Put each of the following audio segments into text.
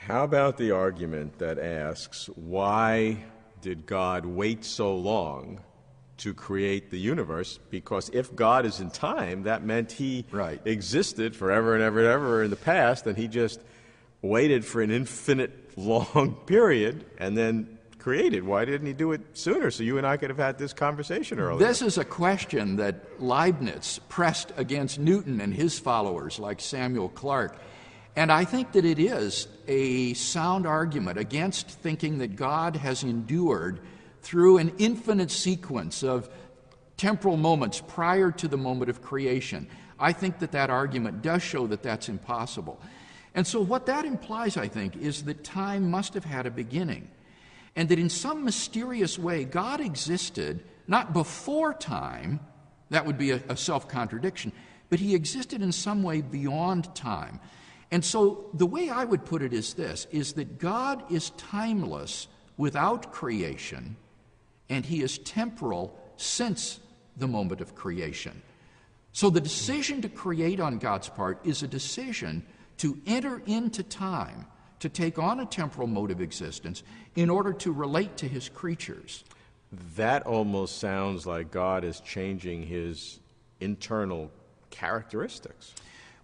How about the argument that asks, why did God wait so long to create the universe? Because if God is in time, that meant he existed forever and ever and ever in the past, and he just waited for an infinite long period and then created. Why didn't he do it sooner so you and I could have had this conversation earlier? This is a question that Leibniz pressed against Newton and his followers like Samuel Clarke. And I think that it is a sound argument against thinking that God has endured through an infinite sequence of temporal moments prior to the moment of creation. I think that that argument does show that that's impossible. And so what that implies, I think, is that time must have had a beginning, and that in some mysterious way God existed not before time, that would be a self-contradiction, but he existed in some way beyond time. And so the way I would put it is this, is that God is timeless without creation, and he is temporal since the moment of creation. So the decision to create on God's part is a decision to enter into time, to take on a temporal mode of existence in order to relate to his creatures. That almost sounds like God is changing his internal characteristics.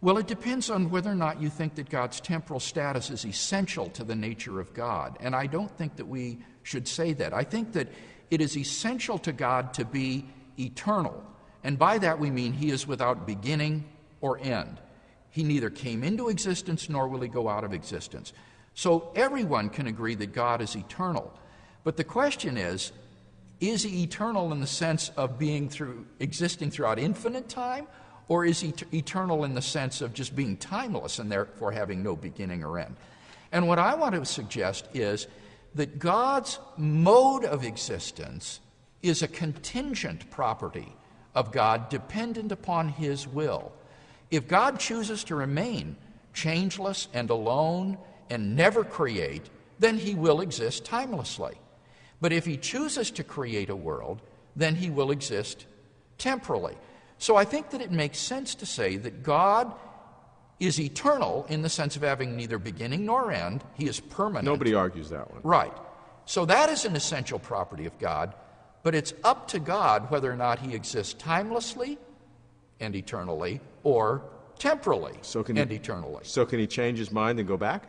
Well, it depends on whether or not you think that God's temporal status is essential to the nature of God. And I don't think that we should say that. I think that it is essential to God to be eternal. And by that we mean he is without beginning or end. He neither came into existence nor will he go out of existence. So everyone can agree that God is eternal. But the question is he eternal in the sense of existing throughout infinite time? Or is he eternal in the sense of just being timeless and therefore having no beginning or end? And what I want to suggest is that God's mode of existence is a contingent property of God dependent upon his will. If God chooses to remain changeless and alone and never create, then he will exist timelessly. But if he chooses to create a world, then he will exist temporally. So I think that it makes sense to say that God is eternal in the sense of having neither beginning nor end. He is permanent. Nobody argues that one. Right. So that is an essential property of God, but it's up to God whether or not he exists timelessly and eternally or temporally and eternally. So can he change his mind and go back?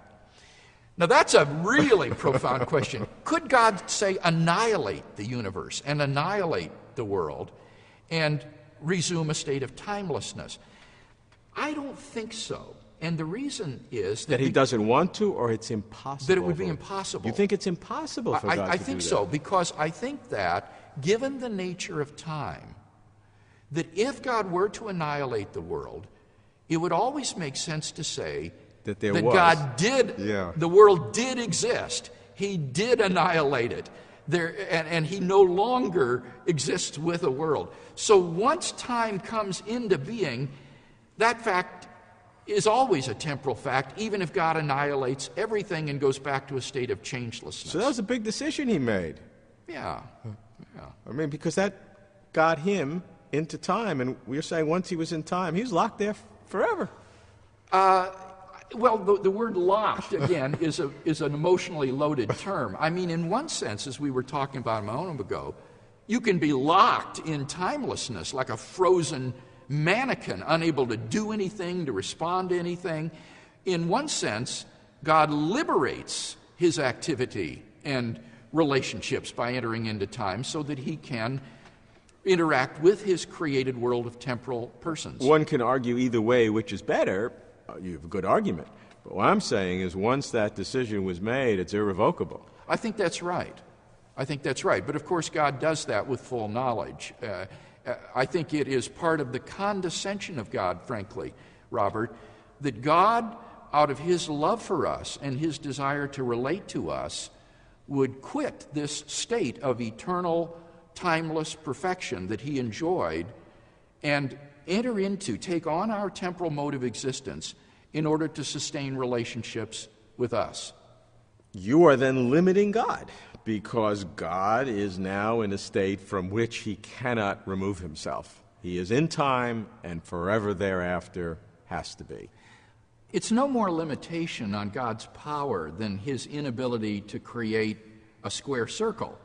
Now that's a really profound question. Could God, say, annihilate the universe and annihilate the world and resume a state of timelessness? I don't think so. And the reason is that he doesn't want to, or it's impossible? That it would be impossible. You think it's impossible for God to do that? I think so, because I think that, given the nature of time, that if God were to annihilate the world, it would always make sense to say that God did, the world did exist. He did annihilate it. And he no longer exists with a world. So once time comes into being, that fact is always a temporal fact, even if God annihilates everything and goes back to a state of changelessness. So that was a big decision he made. Yeah. I mean, because that got him into time, and we're saying once he was in time, he was locked there forever. Well, the word locked, again, is an emotionally loaded term. I mean, in one sense, as we were talking about a moment ago, you can be locked in timelessness, like a frozen mannequin, unable to do anything, to respond to anything. In one sense, God liberates his activity and relationships by entering into time so that he can interact with his created world of temporal persons. One can argue either way, which is better. You have a good argument. But what I'm saying is once that decision was made, it's irrevocable. I think that's right. But of course, God does that with full knowledge. I think it is part of the condescension of God, frankly, Robert, that God, out of his love for us and his desire to relate to us, would quit this state of eternal, timeless perfection that he enjoyed and take on our temporal mode of existence in order to sustain relationships with us. You are then limiting God, because God is now in a state from which he cannot remove himself. He is in time and forever thereafter has to be. It's no more limitation on God's power than his inability to create a square circle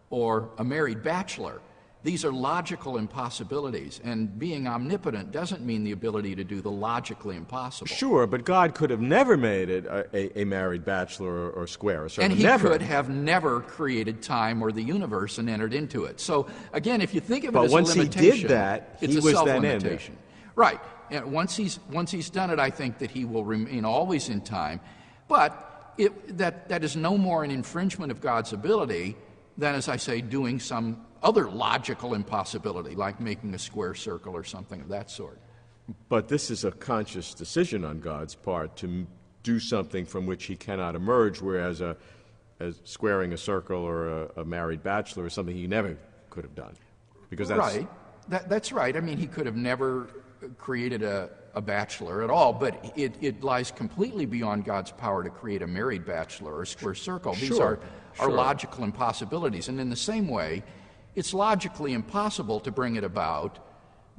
or a married bachelor. These are logical impossibilities, and being omnipotent doesn't mean the ability to do the logically impossible. Sure, but God could have never made it a married bachelor or square. And he never. could have never created time or the universe and entered into it. So, again, if you think of it But as once a limitation, he did that, it's he a was then self-limitation. Right. And once he's done it, I think that he will remain always in time. But that is no more an infringement of God's ability than, as I say, doing some other logical impossibility, like making a square circle or something of that sort. But this is a conscious decision on God's part to do something from which he cannot emerge, whereas as squaring a circle or a married bachelor is something he never could have done. Because that's right. That's right. I mean, he could have never created a bachelor at all, but it lies completely beyond God's power to create a married bachelor or a square circle. These are logical impossibilities. And in the same way, it's logically impossible to bring it about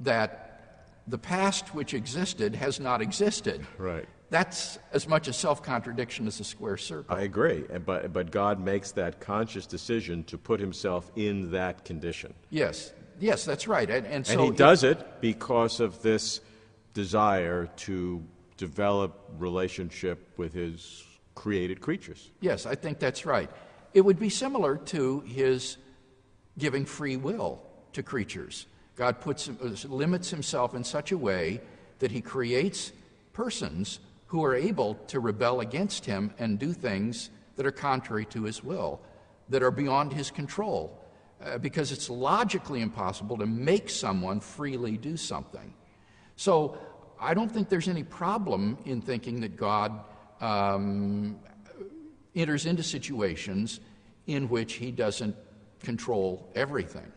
that the past which existed has not existed. Right. That's as much a self-contradiction as a square circle. I agree, but God makes that conscious decision to put himself in that condition. Yes, that's right. And so he does it because of this desire to develop relationship with his created creatures. Yes, I think that's right. It would be similar to his giving free will to creatures. God limits himself in such a way that he creates persons who are able to rebel against him and do things that are contrary to his will, that are beyond his control, because it's logically impossible to make someone freely do something. So I don't think there's any problem in thinking that God enters into situations in which he doesn't control everything.